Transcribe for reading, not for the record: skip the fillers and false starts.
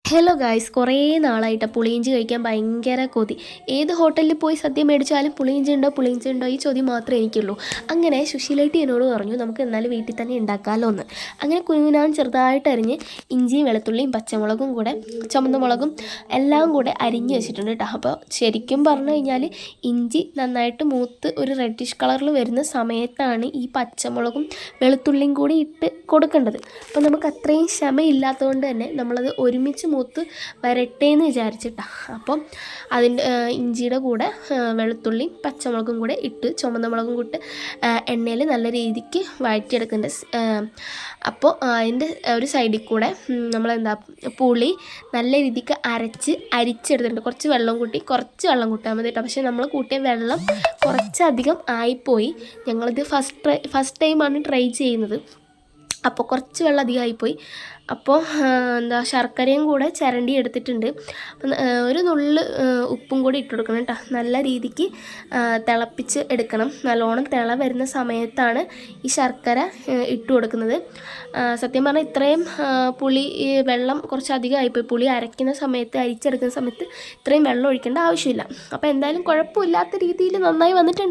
Hello guys, കുറേ നാളായിട്ട് പുളിയിഞ്ചി കഴിക്കാൻ ഭയങ്കര കൊതി. ഏത് ഹോട്ടലിൽ പോയി സദ്യ മേടിച്ചാലും പുളിയിഞ്ചി ഉണ്ടോ ഈ ചോദ്യം മാത്രമേ എനിക്കുള്ളൂ. അങ്ങനെ സുശീലേട്ടി എന്നോട് പറഞ്ഞു നമുക്ക് എന്നാലും വീട്ടിൽ തന്നെ ഉണ്ടാക്കാമല്ലോ എന്ന്. അങ്ങനെ കുനുകുനാൻ ചെറുതായിട്ട് അരിഞ്ഞ് ഇഞ്ചിയും വെളുത്തുള്ളിയും പച്ചമുളകും കൂടെ ചുമന്ന മുളകും എല്ലാം കൂടെ അരിഞ്ഞ് വെച്ചിട്ടുണ്ട് കേട്ടോ. അപ്പോൾ ശരിക്കും പറഞ്ഞു കഴിഞ്ഞാൽ ഇഞ്ചി നന്നായിട്ട് മൂത്ത് ഒരു റെഡിഷ് കളറിൽ വരുന്ന സമയത്താണ് ഈ പച്ചമുളകും വെളുത്തുള്ളിയും കൂടി ഇട്ട് കൊടുക്കേണ്ടത്. അപ്പോൾ നമുക്ക് അത്രയും ക്ഷമയില്ലാത്തതുകൊണ്ട് തന്നെ നമ്മളത് ഒരുമിച്ച് മൂത്ത് വരട്ടെ എന്ന് വിചാരിച്ചിട്ടാണ്. അപ്പം അതിൻ്റെ ഇഞ്ചിയുടെ കൂടെ വെളുത്തുള്ളിയും പച്ചമുളകും കൂടെ ഇട്ട് ചുമന്ന മുളകും കൂട്ട് എണ്ണയിൽ നല്ല രീതിക്ക് വഴറ്റിയെടുക്കുന്നുണ്ട്. അപ്പോൾ അതിൻ്റെ ഒരു സൈഡിൽ കൂടെ നമ്മളെന്താ പുളി നല്ല രീതിക്ക് അരിച്ചെടുത്തിട്ടുണ്ട്. കുറച്ച് വെള്ളം കൂട്ടാൻ മതി കേട്ടോ. പക്ഷേ നമ്മൾ കൂട്ടിയ വെള്ളം കുറച്ചധികം ആയിപ്പോയി. ഞങ്ങളിത് ഫസ്റ്റ് ടൈമാണ് ട്രൈ ചെയ്യുന്നത്. അപ്പോൾ കുറച്ച് വെള്ളം അധികമായിപ്പോയി. അപ്പോൾ ശർക്കരയും കൂടെ ചിരണ്ടി എടുത്തിട്ടുണ്ട്. അപ്പം ഒരു നുള്ള് ഉപ്പും കൂടി ഇട്ട് കൊടുക്കണം കേട്ടോ. നല്ല രീതിക്ക് തിളപ്പിച്ച് എടുക്കണം. നല്ലോണം തിള വരുന്ന സമയത്താണ് ഈ ശർക്കര ഇട്ട് കൊടുക്കുന്നത്. സത്യം പറഞ്ഞാൽ ഇത്രയും വെള്ളം കുറച്ച് അധികമായിപ്പോയി. പുളി അരിച്ചെടുക്കുന്ന സമയത്ത് ഇത്രയും വെള്ളം ഒഴിക്കേണ്ട ആവശ്യമില്ല. അപ്പോൾ എന്തായാലും കുഴപ്പമില്ലാത്ത രീതിയിൽ നന്നായി വന്നിട്ടുണ്ട്.